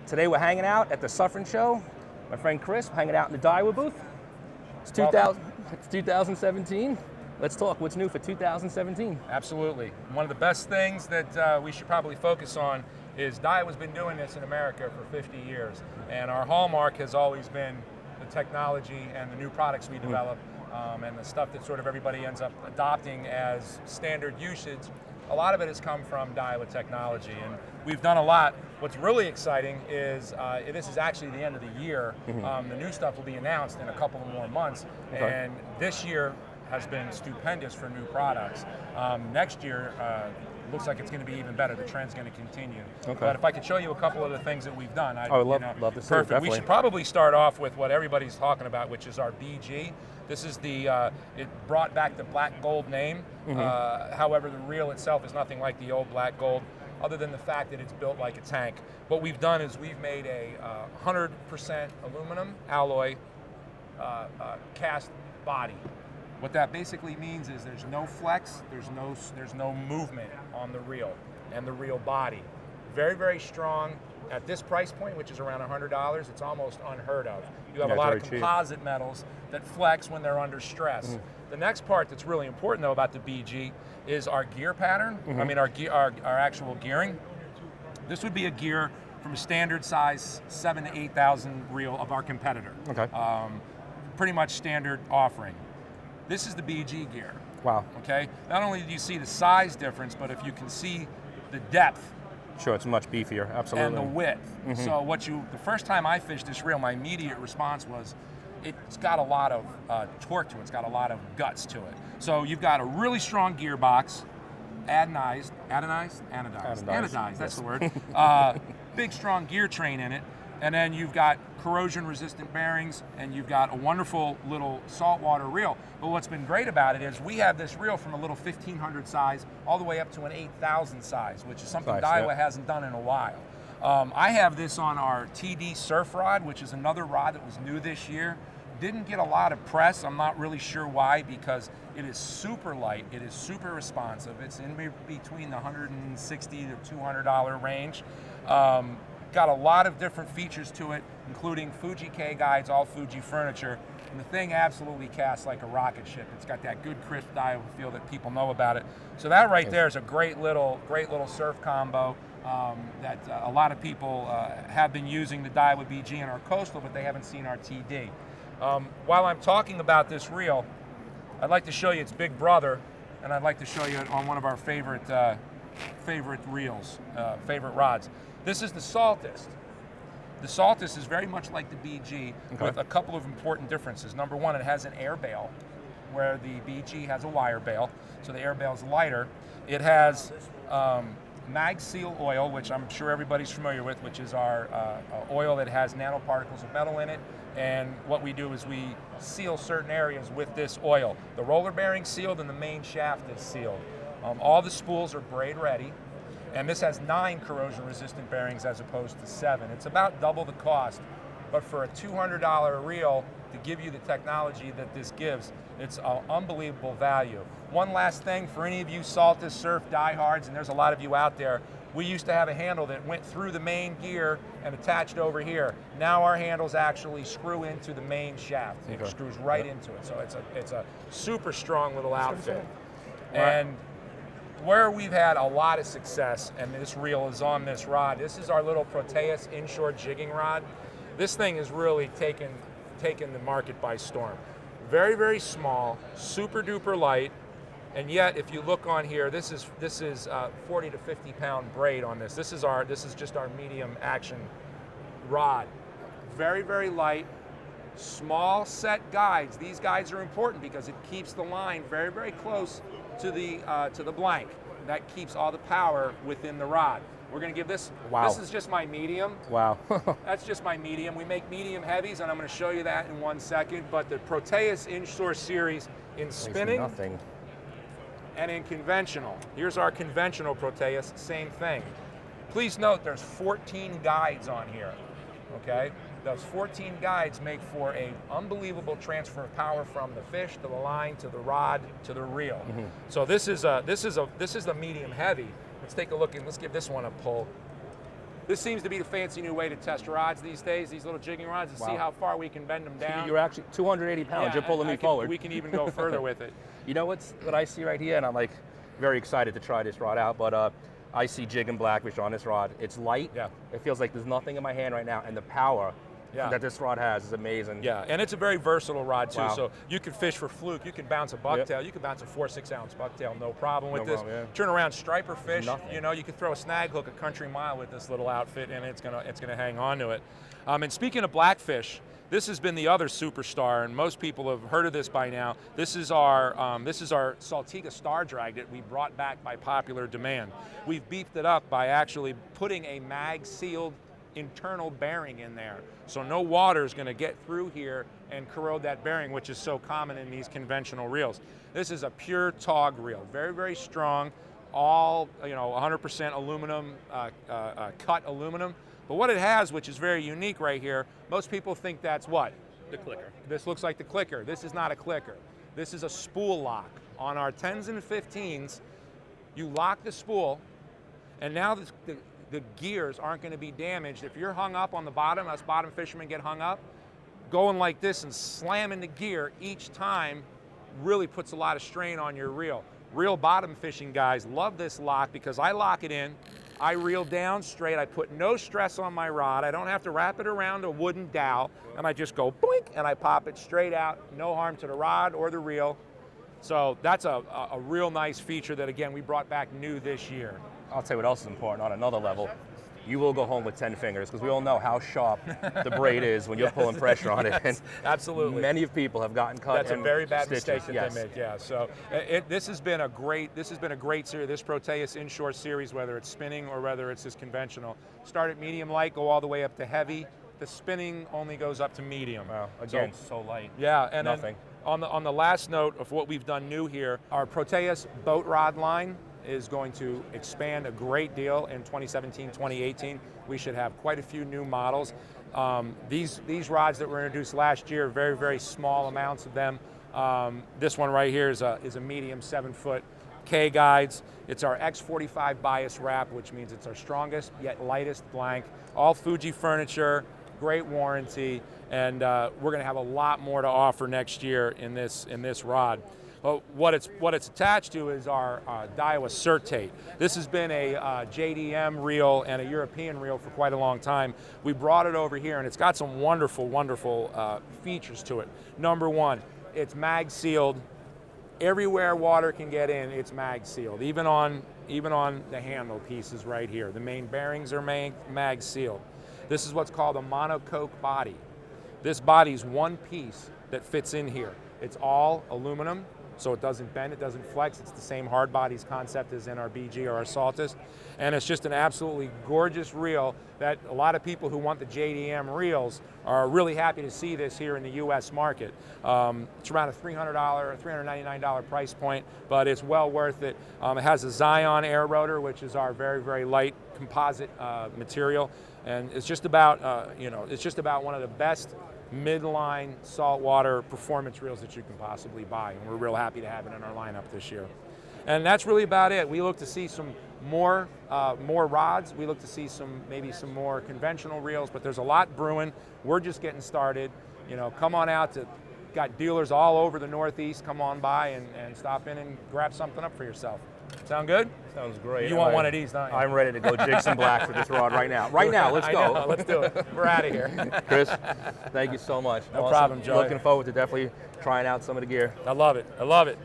Today we're hanging out at the Suffering Show. My friend Chris, hanging out in the Daiwa booth. It's 2017. Let's talk what's new for 2017. Absolutely. One of the best things that we should probably focus on is Daiwa's been doing this in America for 50 years. And our hallmark has always been the technology and the new products we develop and the stuff that sort of everybody ends up adopting as standard usage. A lot of it has come from Daiwa technology, and we've done a lot. What's really exciting is this is actually the end of the year. The new stuff will be announced in a couple of more months, and this year has been stupendous for new products. Next year looks like it's going to be even better. The trend's going to continue. But if I could show you a couple of the things that we've done, I would love to see it, perfect. We should probably start off with what everybody's talking about, which is our BG. This is the, it brought back the black gold name. However, the reel itself is nothing like the old black gold, other than the fact that it's built like a tank. What we've done is we've made a 100% aluminum alloy cast body. What that basically means is there's no flex, there's no movement on the reel and the reel body. Very, very strong. At this price point, which is around $100, it's almost unheard of. You have a lot of composite metals that flex when they're under stress. The next part that's really important, though, about the BG is our gear pattern. I mean, our actual gearing. This would be a gear from a standard size 7,000 to 8,000 reel of our competitor. Pretty much standard offering. This is the BG gear. Wow. Okay. Not only do you see the size difference, but if you can see the depth. Sure, it's much beefier, absolutely. And the width. So the first time I fished this reel, my immediate response was, it's got a lot of torque to it. It's got a lot of guts to it. So you've got a really strong gearbox, anodized, that's the word. Big, strong gear train in it. And then you've got corrosion-resistant bearings, and you've got a wonderful little saltwater reel. But what's been great about it is we have this reel from a little 1,500 size all the way up to an 8,000 size, which is something Daiwa hasn't done in a while. I have this on our TD surf rod, which is another rod that was new this year. Didn't get a lot of press. I'm not really sure why, because it is super light. It is super responsive. It's in between the $160 to $200 range. Got a lot of different features to it, including Fuji K guides, all Fuji furniture, and the thing absolutely casts like a rocket ship. It's got that good crisp Daiwa feel that people know about it. So that right there is a great little surf combo that a lot of people have been using the Daiwa BG in our coastal, but they haven't seen our TD. While I'm talking about this reel, I'd like to show you its big brother, and I'd like to show you it on one of our favorite reels, favorite rods. This is the Saltist. The Saltist is very much like the BG with a couple of important differences. Number one, it has an air bail, where the BG has a wire bail, so the air bail is lighter. It has mag seal oil, which I'm sure everybody's familiar with, which is our oil that has nanoparticles of metal in it. And what we do is we seal certain areas with this oil. The roller bearing's sealed and the main shaft is sealed. All the spools are braid ready. And this has 9 corrosion-resistant bearings as opposed to 7. It's about double the cost, but for a $200 reel, to give you the technology that this gives, it's an unbelievable value. One last thing, for any of you Saltist surf diehards, and there's a lot of you out there, we used to have a handle that went through the main gear and attached over here. Now our handles actually screw into the main shaft. It screws right into it, so it's a super strong little outfit. And where we've had a lot of success, and this reel is on this rod, this is our little Proteus inshore jigging rod. This thing has really taken the market by storm. Very, very small, super duper light, and yet if you look on here, this is 40 to 50 pound braid on this. This is just our medium action rod. Very, very light, small set guides. These guides are important because it keeps the line very, very close to the blank. That keeps all the power within the rod. We're going to give this, this is just my medium. Wow. That's just my medium. We make medium heavies, and I'm going to show you that in 1 second, but the Proteus inshore series in spinning and in conventional. Here's our conventional Proteus, same thing. Please note there's 14 guides on here, okay? Those 14 guides make for an unbelievable transfer of power from the fish to the line to the rod to the reel. So this is the medium heavy. Let's take a look and let's give this one a pull. This seems to be the fancy new way to test rods these days, these little jigging rods, and see how far we can bend them down. You're actually 280 pounds. Yeah, You're pulling me forward. We can even go further with it. You know what I see right here, and I'm like very excited to try this rod out, but I see Jigging Blackfish on this rod. It's light. Yeah. It feels like there's nothing in my hand right now, and the power that this rod has is amazing. Yeah, and it's a very versatile rod too. Wow. So you can fish for fluke, you can bounce a bucktail, you can bounce a 4-6 ounce bucktail, no problem with this. Turn around striper fish, you know, you can throw a snag hook a country mile with this little outfit, and it's gonna hang on to it. And speaking of blackfish, this has been the other superstar, and most people have heard of this by now. This is our Saltiga Star Drag that we brought back by popular demand. We've beefed it up by actually putting a mag-sealed internal bearing in there. So no water is going to get through here and corrode that bearing, which is so common in these conventional reels. This is a pure tog reel, very, very strong, all 100% aluminum, cut aluminum. But what it has, which is very unique right here, most people think that's what? The clicker. This looks like the clicker. This is not a clicker. This is a spool lock. On our 10s and 15s, you lock the spool, and now the gears aren't going to be damaged. If you're hung up on the bottom, us bottom fishermen get hung up, going like this and slamming the gear each time really puts a lot of strain on your reel. Real bottom fishing guys love this lock because I lock it in, I reel down straight, I put no stress on my rod, I don't have to wrap it around a wooden dowel, and I just go boink and I pop it straight out, no harm to the rod or the reel. So that's a real nice feature that, again, we brought back new this year. I'll tell you what else is important on another level. You will go home with 10 fingers because we all know how sharp the braid is when you're pulling pressure on it. And absolutely. Many of people have gotten cut. That's a very bad stitches. mistake that they make. Yeah. So this has been a great series. This Proteus inshore series, whether it's spinning or whether it's just conventional, start at medium light, go all the way up to heavy. The spinning only goes up to medium. Wow. Again, so light. Yeah, and nothing. On the last note of what we've done new here, our Proteus boat rod line is going to expand a great deal in 2017, 2018. We should have quite a few new models. These rods that were introduced last year, very, very small amounts of them. This one right here is a medium 7-foot K guides. It's our X45 bias wrap, which means it's our strongest yet lightest blank. All Fuji furniture, great warranty, and we're going to have a lot more to offer next year in this rod. Well, what it's attached to is our Daiwa Certate. This has been a JDM reel and a European reel for quite a long time. We brought it over here, and it's got some wonderful, wonderful features to it. Number one, it's mag sealed. Everywhere water can get in, it's mag sealed. Even on the handle pieces right here, the main bearings are mag sealed. This is what's called a monocoque body. This body's one piece that fits in here. It's all aluminum, so it doesn't bend, it doesn't flex. It's the same hard bodies concept as in our BG or our Saltus. And it's just an absolutely gorgeous reel that a lot of people who want the JDM reels are really happy to see this here in the US market. It's around a $300, $399 price point, but it's well worth it. It has a Zion air rotor, which is our very, very light composite material. And it's just about, it's just about one of the best midline saltwater performance reels that you can possibly buy, and we're real happy to have it in our lineup this year. And that's really about it. We look to see some more rods. We look to see maybe some more conventional reels, but there's a lot brewing. We're just getting started. Come on out got dealers all over the Northeast. Come on by and stop in and grab something up for yourself. Sound good? Sounds great. You want one of these, don't you? I'm ready to go jig some blacks with this rod right now. Right now, let's go. I know, let's do it. We're out of here. Chris, thank you so much. No problem, Joe. Looking forward to definitely trying out some of the gear. I love it. I love it.